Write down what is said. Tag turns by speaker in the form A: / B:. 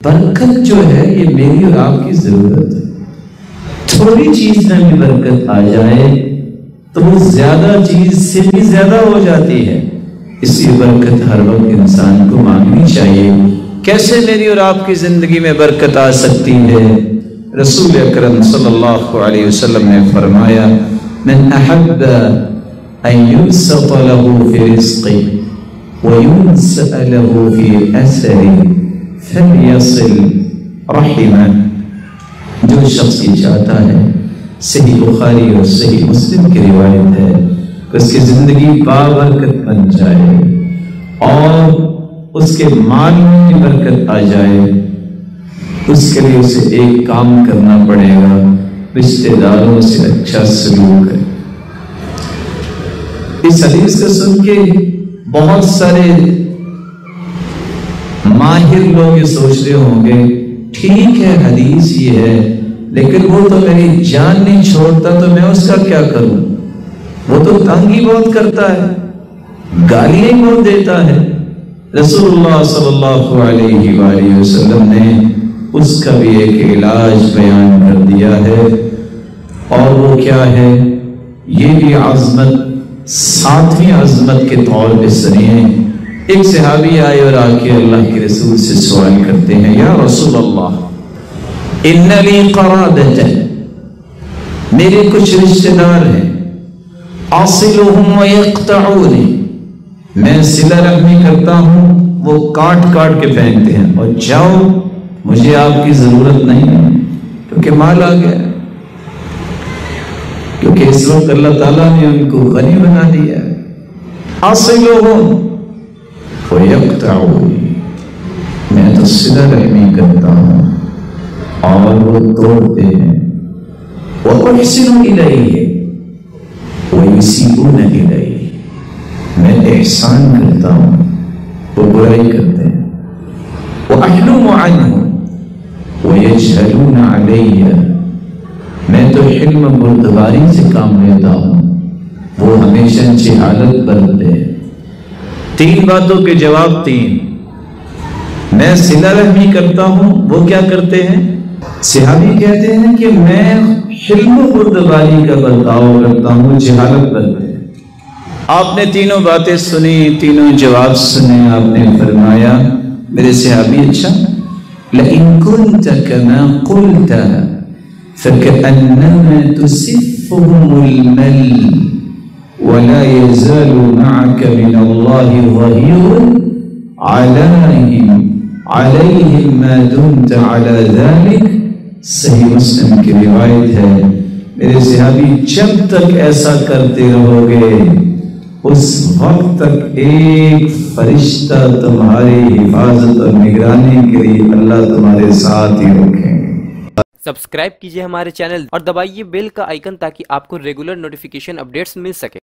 A: برکت جو ہے یہ میری اور آپ کی ضرورت ہے. تھوڑی چیز میں بھی برکت آ جائے تو وہ زیادہ چیز سے بھی زیادہ ہو جاتی ہے. اس لیے برکت ہر وقت انسان کو مانگنی چاہیے. کیسے میری اور آپ کی زندگی میں برکت آ سکتی ہے؟ رسول اکرم صلی اللہ علیہ وسلم نے فرمایا من احب ان یبسط له فی رزقه وینسأ له فی اثره فلیصل رحمہ. جو شخص یہ چاہتا ہے، صحیح بخاری اور صحیح مسلم کی روایت ہے، اس کی زندگی بابرکت بن جائے اور اس کے مال میں برکت آ جائے، اس کے لیے اسے ایک کام کرنا پڑے گا، رشتہ داروں سے اچھا سلوک کرے. اس حدیث کو سن کے بہت سارے ماہر لوگ یہ سوچ رہے ہوں گے ٹھیک ہے حدیث یہ ہے، لیکن وہ تو میری جان نہیں چھوڑتا تو میں اس کا کیا کروں؟ وہ تو تنگ ہی بہت کرتا ہے، گالیاں بہت دیتا ہے. رسول اللہ صلی اللہ علیہ وآلہ وسلم نے اس کا بھی ایک علاج بیان کر دیا ہے، اور وہ کیا ہے؟ یہ بھی عظمت، ساتویں عظمت کے طور پہ سنیے. ایک صحابی آئے اور آ کے اللہ کے رسول سے سوال کرتے ہیں، یا رسول اللہ ان لی قرابۃ، میرے کچھ رشتہ دار ہیں، اصلهم ويقطعوني، میں صلہ رحمی کرتا ہوں، وہ کاٹ کاٹ کے پھینکتے ہیں، اور جاؤ مجھے آپ کی ضرورت نہیں ہے کیونکہ مال آ گیا، کیونکہ اس وقت اللہ تعالیٰ نے ان کو غنی بنا دیا. اصلهم ويقطعوني، میں تو صلہ رحمی کرتا ہوں اور وہ توڑتے ہیں. وأحسن إليه ويسيئون إليه، میں احسان کرتا ہوں، وہ برائی کرتے ہیں. وأحلم عنه ويجهلون علي، میں تو حلم بردباری سے کام لیتا ہوں، وہ ہمیشہ جہالت برتتے ہیں. تین باتوں کے جواب تین. میں صلہ رحمی کرتا ہوں، وہ کیا کرتے ہیں؟ صحابی کہتے ہیں کہ میں حلم و بردباری کا برتاؤ کرتا ہوں، جہالت برتتے ہیں. آپ نے تینوں باتیں سنی، تینوں جواب سنے. آپ نے فرمایا میرے صحابی اچھا لئن كنت كما قلت فكأنما تسفهم المل ولا يزال معك من الله ظهير عليهم ما دمت على ذلك. صحیح مسلم کی روایت ہے. میرے صحابی جب تک ایسا کرتے رہو گے اس وقت تک ایک فرشتہ تمہاری حفاظت اور نگرانی کے لیے اللہ تمہارے ساتھ ہی رکھیں گے.
B: سبسکرائب کیجئے ہمارے چینل اور دبائیے بیل کا آئیکن تاکہ آپ کو ریگولر نوٹیفیکیشن اپڈیٹس مل سکے.